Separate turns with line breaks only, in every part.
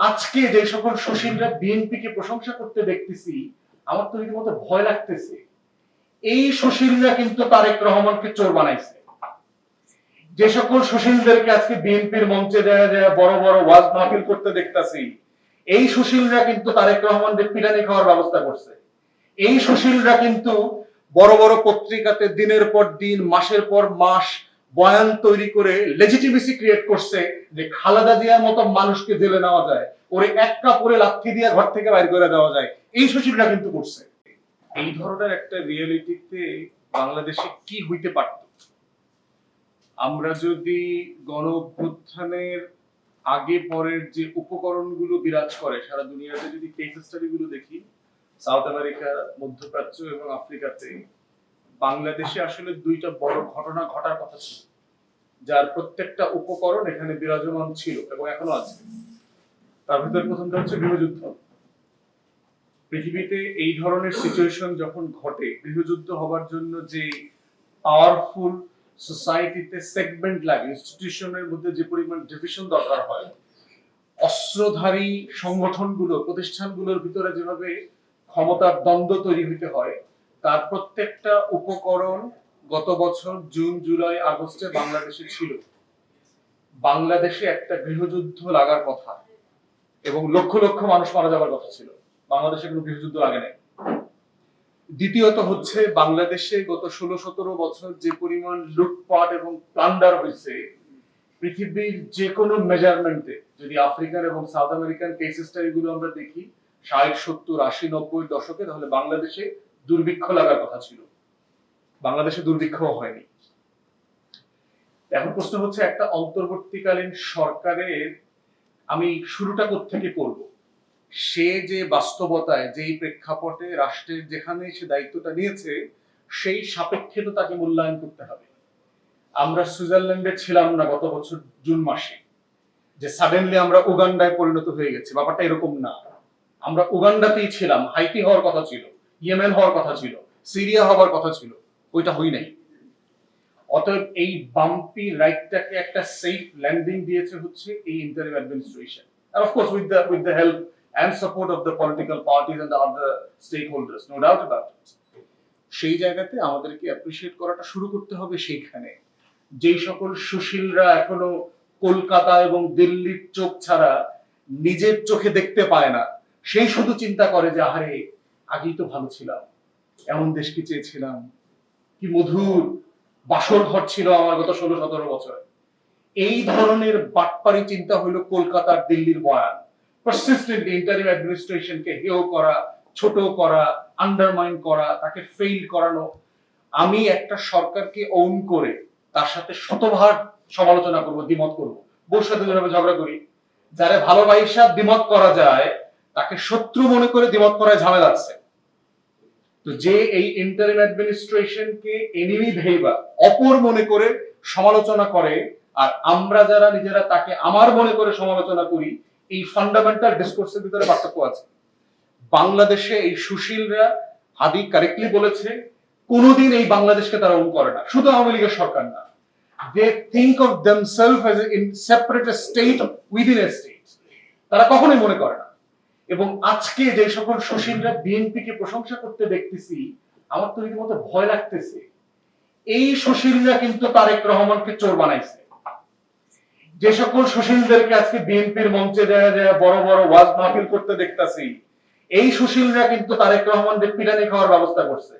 আজকে যে সকল সুশীলরা বিএনপিকে প্রশংসা করতে দেখতেছি, আমার তো রীতিমতো ভয় লাগতেছে। এই সুশীলরা কিন্তু তারেক রহমানকে চোর বানাইছে। যে সকল সুশীলদেরকে আজকে বিএনপির মঞ্চে যায় বড় বড় ওয়াজ মাহফিল করতে দেখতেছি, এই সুশীলরা কিন্তু তারেক রহমানদের পিটানি খাওয়ার ব্যবস্থা করছে। এই সুশীলরা কিন্তু বড় বড় পত্রিকাতে দিনের পর দিন, মাসের পর মাস বয়ান তৈরি করে লেজিটিমেসি ক্রিয়েট করছে যে খালেদা জিয়ার মতো মানুষকে জেলে নেওয়া যায়, ওরে এক কাপড়ে লাথি দিয়ে ঘর থেকে বাইর করে দেওয়া যায়। এই সুশীলরা কিন্তু করছে। এই ধরনের একটা রিয়েলিটিতে বাংলাদেশে কি হইতে পারত? আমরা যদি গণ অভ্যুত্থানের আগে পরের যে উপকরণগুলো বিরাজ করে সারা দুনিয়াতে, যদি কেস স্টাডি গুলো দেখি, সাউথ আমেরিকা, মধ্যপ্রাচ্য এবং আফ্রিকাতে, বাংলাদেশে আসলে দুইটা বড় ঘটনা ঘটার কথা ছিল, যার প্রত্যেকটা উপকরণ এখানে বিরাজমান ছিল এবং এখনো আছে। তার ভিতরে প্রথমটা হচ্ছে গৃহযুদ্ধ। পৃথিবীতে এই ধরনের সিচুয়েশন যখন ঘটে, গৃহযুদ্ধ হবার জন্য যে পাওয়ারফুল সোসাইটিতে সেগমেন্ট লাগে, ইনস্টিটিউশনের মধ্যে যে পরিমাণ ডিভিশন দরকার হয়, অস্ত্রধারী সংগঠনগুলো, প্রতিষ্ঠানগুলোর ভিতরে যেভাবে ক্ষমতার দ্বন্দ্ব তৈরি হইতে হয়, তার প্রত্যেকটা উপকরণ গত বছর জুন, জুলাই, আগস্টে বাংলাদেশে ছিল। বাংলাদেশে একটা গৃহযুদ্ধ লাগার কথা এবং লক্ষ লক্ষ মানুষ মারা যাবার কথা ছিল। বাংলাদেশে কোনো গৃহযুদ্ধ লাগে নাই। দ্বিতীয়ত হচ্ছে, বাংলাদেশে গত 16-17 বছর যে পরিমাণ লুটপাট এবং প্লান্ডার হয়েছে, পৃথিবীর যে কোনো মেজারমেন্টে যদি আফ্রিকান এবং সাউথ আমেরিকান কেস স্টাডিগুলো আমরা দেখি 60, 70, 80, 90 দশকে, তাহলে বাংলাদেশে দুর্ভিক্ষ লাগার কথা ছিল। বাংলাদেশে দুর্ভিক্ষ হয়নি। এখন প্রশ্ন হচ্ছে, একটা অন্তর্বর্তীকালীন সরকারের আমি শুরুটা কোত্থেকে করব? সে যে বাস্তবতায়, যেই প্রেক্ষাপটে রাষ্ট্রের যেখানে সে দায়িত্বটা নিয়েছে, সেই সাপেক্ষে তো তাকে মূল্যায়ন করতে হবে। আমরা সুইজারল্যান্ডে ছিলাম না গত বছর জুন মাসে, যে সাডেনলি আমরা উগান্ডায় পরিণত হয়ে গেছে, ব্যাপারটা এরকম না। আমরা উগান্ডাতেই ছিলাম, হাইতি হওয়ার কথা ছিল, ইয়েমেন হওয়ার কথা ছিল, সিরিয়া হওয়ার কথা ছিল, ওইটা হই নাই। অতএব এই বাম্পি রাইটটাকে একটা সেফ ল্যান্ডিং দিয়েছে হচ্ছে এই interim administration, and of course with the help and support of the political parties and the other stakeholders, no doubt about it. সেই জায়গাতে আমাদেরকে অ্যাপ্রিশিয়েট করাটা শুরু করতে হবে সেইখানে। যেই সকল সুশীলরা এখনো কলকাতা এবং দিল্লির চোখ ছাড়া নিজের চোখে দেখতে পায় না, সেই শুধু চিন্তা করে যে আহারে, আগেই তো ভালো ছিলাম, এমন দেশকে চেয়েছিলাম, কি মধুর বাসর ঘর ছিল আমার গত 16-17 বছর। এই ধরনের বাটপারি চিন্তা হলো কলকাতার, দিল্লির বয়ান। পারসিস্টেন্টলি ইন্টারিম অ্যাডমিনিস্ট্রেশনকে হেয় করা, ছোট করা, আন্ডারমাইন করা, তাকে ফেইল করানো। আমি একটা সরকারকে ওন করে তার সাথে শতভাগ সমালোচনা করব, দ্বিমত করব। বউর সাথে যেভাবে ঝগড়া করি, যারা ভালোবাসা দ্বিমত করা যায় তাকে শত্রু মনে করে দ্বিমত করায় ঝামেলা আছে। তো যে এই ইন্টারিম অ্যাডমিনিস্ট্রেশনকে এনিমি ভেবা, অপর মনে করে সমালোচনা করে, আর আমরা যারা নিজেরা তাকে আমার মনে করে সমালোচনা করি, এই ফান্ডামেন্টাল ডিসকোর্সের ভিতরে পার্থক্য আছে। বাংলাদেশে এই সুশীলরা, হাদি কারেক্টলি বলেছে, কোনোদিন এই বাংলাদেশকে তারা ওন করে না। শুধু আওয়ামী লীগের সরকার না, they think of themselves as a separate state within a state, তারা কখনোই মনে করে না। এবং আজকে যে সকল সুশীলরা বিএনপিকে প্রশংসা করতে দেখতেছি, আমার তো রীতিমতো ভয় লাগতেছে। এই সুশীলরা কিন্তু তারেক রহমানকে চোর বানাইছে। যে সকল সুশীলদেরকে আজকে বিএনপির মঞ্চে যায় বড় বড় ওয়াজ মাহফিল করতে দেখতেছি, এই সুশীলরা কিন্তু তারেক রহমানদের পিটানি খাওয়ার ব্যবস্থা করছে।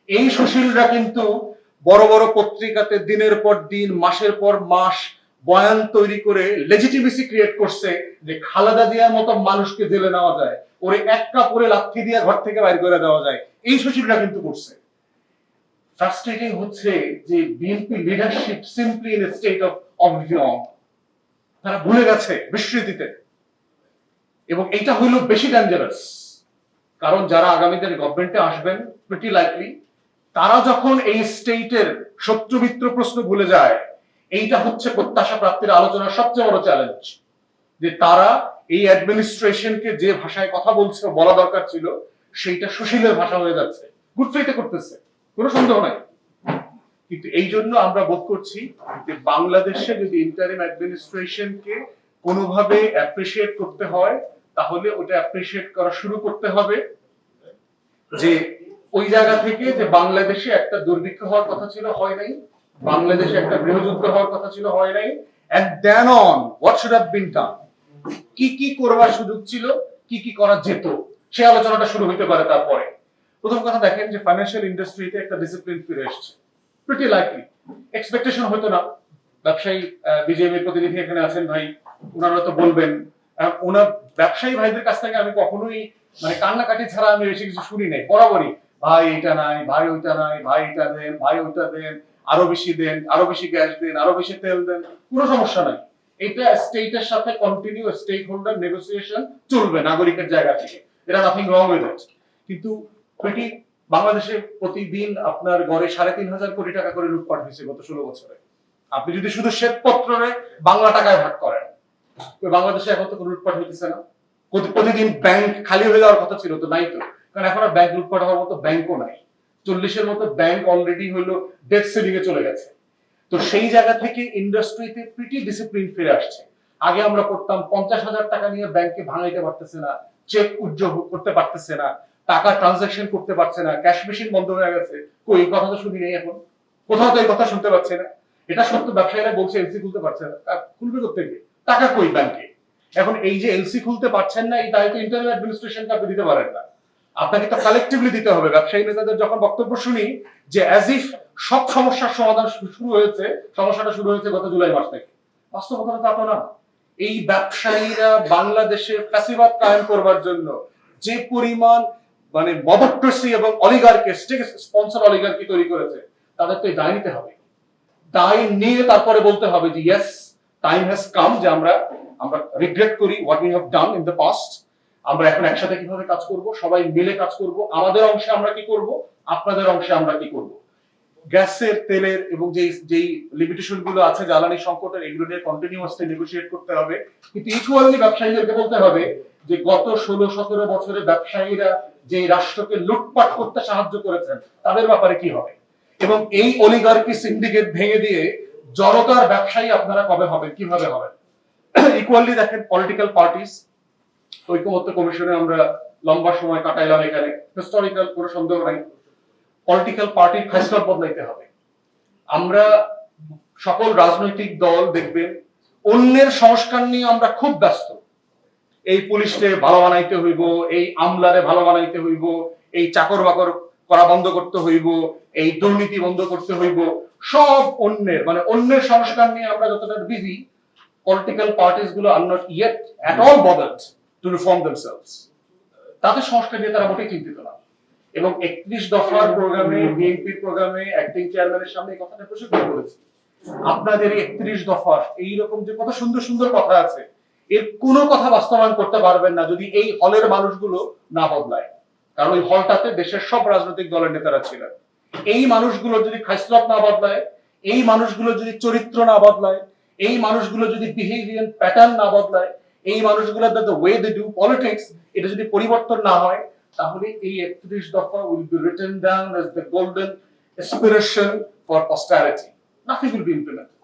এই সুশীলরা কিন্তু বড় বড় পত্রিকাতে দিনের পর দিন, মাসের পর মাস বয়ান তৈরি করে লেজিটিমেসি ক্রিয়েট করছে যে খালেদা জিয়ার মতো মানুষকে জেলে নেওয়া যায়, ওরে এক কাপড়ে লাথি দিয়ে ঘর থেকে বাইর করে দেওয়া যায়। এই সুশীলরা কিন্তু করছে। ফ্রাস্ট্রেটিং হচ্ছে যে BNP leadership simply in a state of oblivion, তারা ভুলে গেছে বিস্মৃতিতে। এবং এটা হইল বেশি ডেঞ্জারাস, কারণ যারা আগামীতে গভর্নমেন্টে আসবেন, প্রিটি লাইকলি তারা যখন এই স্টেটের শত্রু মিত্র প্রশ্ন ভুলে যায়, এইটা হচ্ছে প্রত্যাশা প্রাপ্তির আলোচনার সবচেয়ে বড় চ্যালেঞ্জ। যে তারা এই অ্যাডমিনিস্ট্রেশনকে যে ভাষায় কথা বলছে, বলা দরকার ছিল, সেইটা সুশীলের ভাষা হয়ে যাচ্ছে। গুড ফেইথে করতেছে, কোনো সন্দেহ নাই। কিন্তু এই জন্য আমরা বোধ করছি যে বাংলাদেশে যদি ইন্টারিম অ্যাডমিনিস্ট্রেশনকে কোনোভাবে অ্যাপ্রিসিয়েট করতে হয়, তাহলে ওটা অ্যাপ্রিসিয়েট করা শুরু করতে হবে যে ওই জায়গা থেকে যে বাংলাদেশে একটা দুর্ভিক্ষ হওয়ার কথা ছিল, হয় নাই, বাংলাদেশে একটা গৃহযুদ্ধ হওয়ার কথা ছিল, হয় নাই, and then on what should have been done, কি কি করবার সুযোগ ছিল, কি কি করা যেত, সেই আলোচনাটা শুরু হতে পারে। তারপরে প্রথম কথা দেখেন যে ফাইন্যান্সিয়াল ইন্ডাস্ট্রিতে একটা ডিসিপ্লিন ফিরে এসেছে, প্রিটি লাইকলি, এক্সপেকটেশন হতো না। ব্যবসায়ী বিজেপির প্রতিনিধি এখানে আছেন ভাই, ওনারা তো বলবেন, ওনার ব্যবসায়ী ভাইদের কাছ থেকে আমি কখনোই মানে কান্নাকাটি ছাড়া আমি বেশি কিছু শুনি নাই। বরাবরই ভাই এটা নাই, ভাই ওইটা নাই, ভাই এটা দেন, ভাই ওইটা দেন, আরো বেশি দেন, আরো বেশি গ্যাস দেন, আরো বেশি তেল দেন, কোনো সমস্যা নাই। এটা স্টেটের সাথে কন্টিনিউ স্টেক হোল্ডার নেগোসিয়েশন চলবে নাগরিকের জায়গা থেকে, এটা নাথিং রং উইথ ইট। কিন্তু প্রিটি বাংলাদেশে প্রতিদিন আপনার গড়ে 3,500 কোটি টাকা করে লুটপাট হয়েছে গত 16 বছরে। আপনি যদি শুধু শ্বেতপত্রে বাংলা টাকায় ভাগ করেন, বাংলাদেশে এখন তো কোনো লুটপাট হইতেছে না। প্রতিদিন ব্যাংক খালি হয়ে যাওয়ার কথা ছিল, তো নাই তো, কারণ এখন আর ব্যাংক লুটপাট হওয়ার মতো ব্যাংকও নাই। 40-এর মতো ব্যাংক অলরেডি হলো ডেট সেলিং এ চলে গেছে। তো সেই জায়গা থেকে ইন্ডাস্ট্রিতে প্রিটি ডিসিপ্লিন ফিরে আসছে। আগে আমরা করতাম 50,000 টাকা নিয়ে ব্যাংকে ভাঙাইতে পারতেছে না, চেক উজ্জ্বল করতে পারতেছে না, টাকা ট্রানজাকশন করতে পারছে না, ক্যাশ মেশিন বন্ধ হয়ে গেছে। কই এই কথা তো শুনি নেই এখন, কোথাও তো এই কথা শুনতে পাচ্ছি না। এটা সত্য, ব্যবসায়ীরা বলছে এলসি খুলতে পারছে না, খুলবে করতে গিয়ে টাকা কই ব্যাংকে। এখন এই যে এলসি খুলতে পারছেন না, এই দায়িত্ব ইন্টারনাল অ্যাডমিনিস্ট্রেশনকে আপনি দিতে পারেন না, আপনাকে তো কালেকটিভলি দিতে হবে। ব্যবসায়ী নেতাদের যখন বক্তব্য শুনি যে অ্যাজ ইফ সব সমস্যার সমাধান শুরু হয়েছে, সমস্যাটা শুরু হয়েছে গত জুলাই মাস থেকে, বাস্তবতা তা তো না। এই ব্যবসায়ীরা বাংলাদেশে ফ্যাসিবাদ কায়েম করবার জন্য যে পরিমাণ মানে মবক্রেসি এবং অলিগার্কি, স্টেট স্পন্সর অলিগার্কি তৈরি করেছে, তাদের তো দায় নিতে হবে। দায় নিয়ে তারপরে বলতে হবে যে ইয়েস, টাইম হ্যাজ কাম, যে আমরা রিগ্রেট করি what we have done in the past. আমরা এখন একসাথে কিভাবে কাজ করব, সবাই মিলে কাজ করব, আমাদের অংশে আমরা কি করব, আপনাদের অংশে আমরা কি করব। গ্যাসের, তেলের এবং যেই লিমিটেশন গুলো আছে জ্বালানি সংকটের, এগুলো নিয়ে কন্টিনিউয়াসলি নেগোশিয়েট করতে হবে। কিন্তু ইকুয়ালি ব্যবসায়ীদেরকে বলতে হবে যে গত 16-17 বছরে ব্যবসায়ীরা যে রাষ্ট্রকে লুটপাট করতে সাহায্য করেছেন, তাদের ব্যাপারে কি হবে। এবং এই অলিগার্কি সিন্ডিকেট ভেঙে দিয়ে জনতার ব্যবসায়ী আপনারা কবে হবেন, কিভাবে হবেন। ইকুয়ালি দেখেন পলিটিক্যাল পার্টিস, ঐক্যমত্য কমিশনে আমরা লম্বা সময় কাটাইলাম, এখানে হিস্টোরিক্যাল কোনো সন্দেহ নাই। পলিটিক্যাল পার্টির খাসলত বদলাইতে হবে। আমরা সকল রাজনৈতিক দল দেখবেন অন্যের সংস্কার নিয়ে আমরা খুব ব্যস্ত। এই পুলিশকে ভালো বানাইতে হইব, এই আমলারে ভালো বানাইতে হইব, এই চাকর বাকর করা বন্ধ করতে হইব, এই দুর্নীতি বন্ধ করতে হইব, সব অন্যের মানে অন্যের সংস্কার নিয়ে আমরা যতটা বিজি, পলিটিক্যাল পার্টিস গুলো are not yet at all bothered two reform themselves. তাদের সংস্কার নিয়ে তারা মোটেই চিন্তিত না। এবং 31 দফার প্রোগ্রামে, বিএনপির প্রোগ্রামে অ্যাক্টিং চেয়ারম্যানের সামনে এই কথাটা প্রচুর বলেছি, আপনাদের 31 দফার এইরকম যে কত সুন্দর সুন্দর কথা আছে, এর কোনো কথা বাস্তবায়ন করতে পারবেন না যদি এই হলের মানুষগুলো না বদলায়। কারণ ওই হলটাতে দেশের সব রাজনৈতিক দলের নেতারা ছিলেন। এই মানুষগুলো যদি খাসলত না বদলায়, এই মানুষগুলো যদি চরিত্র না বদলায়, এই মানুষগুলো যদি বিহেভিয়ার প্যাটার্ন না বদলায়, এই মানুষগুলো the way they do politics, এটা যদি পরিবর্তন না হয়, তাহলে এই 31 দফা will be written down as the golden aspiration for posterity. Nothing will be implemented.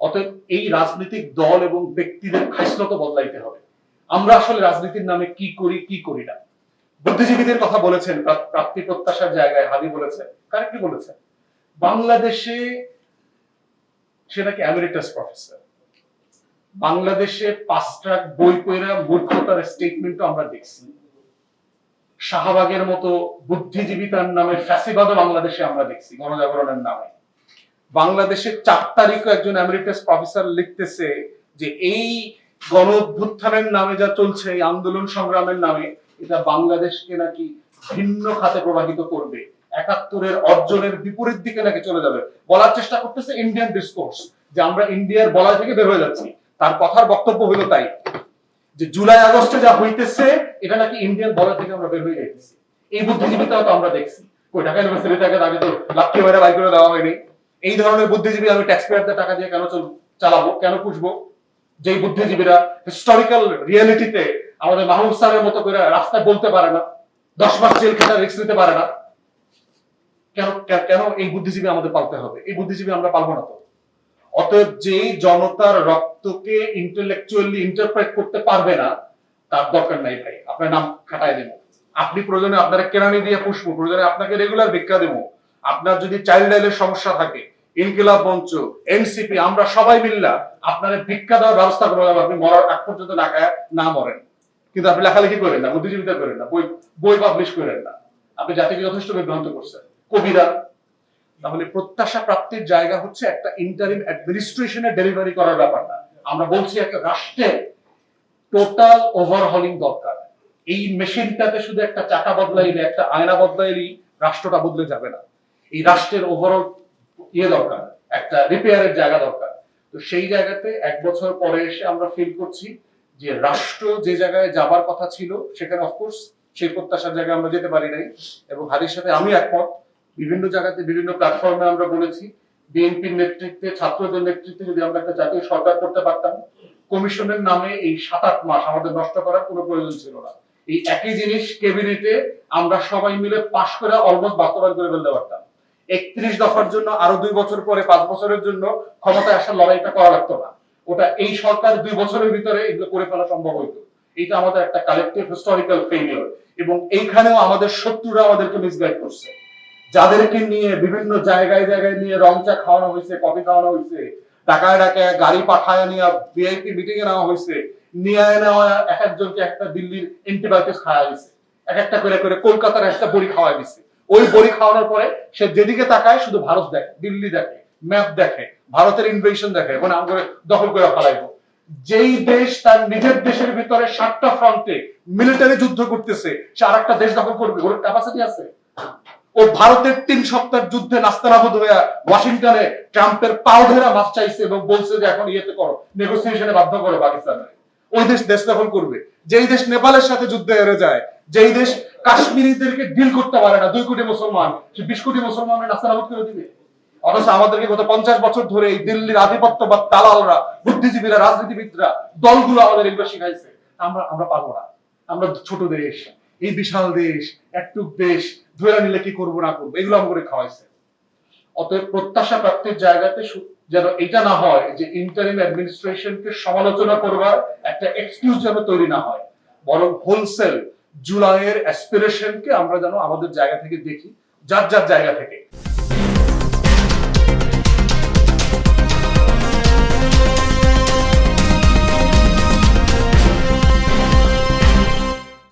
অতএব এই রাজনৈতিক দল এবং ব্যক্তিদের খাসলত বদলাইতে হবে। আমরা আসলে রাজনীতির নামে কি করি কি করি না। বুদ্ধিজীবীদের কথা বলেছেন, প্রাপ্তি প্রত্যাশার জায়গায় হাদি বলেছেন, কারেক্টলি বলেছেন। বাংলাদেশে সে নাকি এমিরিটাস প্রফেসর, বাংলাদেশে 5 ট্রাক বই পড়া মূর্খতার স্টেটমেন্টও আমরা দেখছি। শাহবাগের মতো বুদ্ধিজীবী তার নামে ফ্যাসিবাদও বাংলাদেশে আমরা দেখছি গণজাগরণের নামে। বাংলাদেশের 4 তারিখও একজন এমিরিটাস প্রফেসর লিখতেছে যে এই গণ অভ্যুত্থানের নামে যা চলছে, এই আন্দোলন সংগ্রামের নামে, এটা বাংলাদেশকে নাকি ভিন্ন খাতে প্রবাহিত করবে, 71-এর অর্জনের বিপরীত দিকে নাকি চলে যাবে। বলার চেষ্টা করতেছে ইন্ডিয়ান ডিসকোর্স, যে আমরা ইন্ডিয়ার বলয় থেকে বের হয়ে যাচ্ছি। তার কথার বক্তব্য হলো তাই, যে জুলাই আগস্টে যা হইতেছে এটা নাকি ইন্ডিয়ান বলয় থেকে আমরা বের হয়ে যাইতেছি। এই বুদ্ধিজীবীটাও তো আমরা দেখছি। কই ঢাকা ইউনিভার্সিটি থেকে আগে তো লাক্ষি বাইরে বাই করে দেওয়া হয়নি। এই ধরনের বুদ্ধিজীবী আমি ট্যাক্স পেয়ারদের টাকা দিয়ে কেন চালাবো, কেন পুষবো? যেই বুদ্ধিজীবীরা হিস্টোরিক্যাল রিয়েলিটিতে আমাদের মাহমুদ স্যারের মতো করে রাস্তায় বলতে পারে না, 10 মাস জেল খেটার রিস্ক নিতে পারে না, কেন কেন এই বুদ্ধিজীবী আমাদের পালতে হবে? এই বুদ্ধিজীবী আমরা পালবো না তো। অতএব যেই জনতার রক্তকে ইন্টেলেকচুয়ালি ইন্টারপ্রেট করতে পারবে না, তার দরকার নাই ভাই, আপনার নাম খাটায় দেবো। আপনি প্রয়োজনে আপনারা কেরানি দিয়ে পুষবো, প্রয়োজনে আপনাকে রেগুলার ভিক্ষা দেবো। আপনার যদি চাইল্ড লাইনের সমস্যা থাকে, ইনকিলাব মঞ্চ, এনসিপি, আমরা সবাই মিল্লা আপনার ভিক্ষা দেওয়ার ব্যবস্থা করবো, আপনি মরার আগ পর্যন্ত না খায় না মরেন। কিন্তু আপনি লেখালেখি করেন না, বুদ্ধিজীবিতা করেন না, বই পাবলিশ করেন না, আপনি জাতিকে যথেষ্ট বিভ্রান্ত করছেন। কবিরা। তাহলে প্রত্যাশা প্রাপ্তির জায়গা হচ্ছে একটা ইন্টারিম অ্যাডমিনিস্ট্রেশনে ডেলিভারি করার ব্যাপার না। আমরা বলছি একটা রাষ্ট্রের টোটাল ওভারহলিং দরকার। এই মেশিনটাতে শুধু একটা চাকা বদলাইলে, একটা আয়না বদলাইলেই রাষ্ট্রটা বদলে যাবে না। এই রাষ্ট্রের ওভারঅল দরকার, একটা রিপেয়ারের জায়গা দরকার। তো সেই জায়গাতে 1 বছর পরে এসে আমরা ফিল করছি যে রাষ্ট্র যে জায়গায় যাবার কথা ছিল সেখানে অফকোর্স সেই প্রত্যাশার জায়গায় আমরা যেতে পারি নাই। এবং হাদির সাথে আমি একমত, বিভিন্ন জায়গাতে বিভিন্ন প্ল্যাটফর্মে আমরা বলেছি বিএনপির নেতৃত্বে, ছাত্রদের নেতৃত্বে যদি আমরা একটা জাতীয় সরকার করতে পারতাম, কমিশনের নামে এই 7-8 মাস আমাদের নষ্ট করার কোনো প্রয়োজন ছিল না। এই একই জিনিস ক্যাবিনেটে আমরা সবাই মিলে পাশ করে অলমোস্ট বাস্তবায়ন করে ফেলতে পারতাম। 31 দফার জন্য আরো 2 বছর পরে 5 বছরের জন্য ক্ষমতায় আসার লড়াইটা করা লাগতো না। ওটা এই সরকার 2 বছরের ভিতরে এগুলো করে ফেলা সম্ভব হইতো। এটা আমাদের একটা কালেক্টিভ হিস্টোরিক্যাল ফেলিওর। এবং এইখানেও আমাদের শত্রুরা আমাদেরকে মিসগাইড করছে, যাদেরকে নিয়ে বিভিন্ন জায়গায় জায়গায় নিয়ে রং চা খাওয়ানো হয়েছে, কফি খাওয়ানো হয়েছে, ঢাকায় ঢাকায় গাড়ি পাঠায় নিয়ে ভিআইপি মিটিং এ নেওয়া হয়েছে, নিয়ে নেওয়া এক একজনকে একটা দিল্লির অ্যান্টিবায়োটিক্স খাওয়া হয়েছে, এক একটা করে করে কলকাতার একটা বড়ি খাওয়া দিছে। ওই বড়ি খাওয়ানোর পরে সে যেদিকে তাকায় শুধু ভারত দেখে, দিল্লি দেখে, ম্যাপ দেখে, ভারতের ইনভেশন দেখে, মানে আমরা দখল করে ফেলাইবো। যেই দেশ তার নিজের দেশের ভিতরে 7টা ফ্রন্টে মিলিটারি যুদ্ধ করতেছে, সে আরেকটা দেশ দখল করবে, ওর ক্যাপাসিটি আছে? ও ভারতের 3 সপ্তাহের যুদ্ধে নাস্তানাবুদ হয়ে ওয়াশিংটনে ট্রাম্পের পাও ধরে মাফ চাইছে এবং বলছে যে এখন ইয়েতে করো, নেগোসিয়েশনে বাধ্য করো পাকিস্তানকে। ওই দেশ দেশ দখল করবে। যেই দেশ নেপালের সাথে যুদ্ধে হেরে যায়, যেই দেশ কাশ্মীরিদেরকে ডিল করতে পারে না, 2 কোটি মুসলমান, সে 20 কোটি মুসলমানের নাস্তানাবুদ করে দিবে। অথচ আমাদেরকে গত 50 বছর ধরে এই দিল্লির আধিপত্যবাদ দালালরা, বুদ্ধিজীবীরা, রাজনীতিবিদরা, দলগুলো আমাদের এগুলো শিখাইছে। আমরা আমরা পারবো না। আমরা ছোট দেশ, এই বিশাল দেশ, একটুক দেশ ধরে নিলে কি করবো না করবো, এগুলো আমাকে খাওয়াইছে। অতএব প্রত্যাশা প্রাপ্তির জায়গাতে যেন এটা না হয় যে ইন্টারিম অ্যাডমিনিস্ট্রেশনকে সমালোচনা করবার একটা এক্সকিউজ যেন তৈরি না হয়, বরং হোলসেল জুলাইয়ের অ্যাসপিরেশনকে আমরা যেন আমাদের জায়গা থেকে দেখি, যার যার জায়গা থেকে।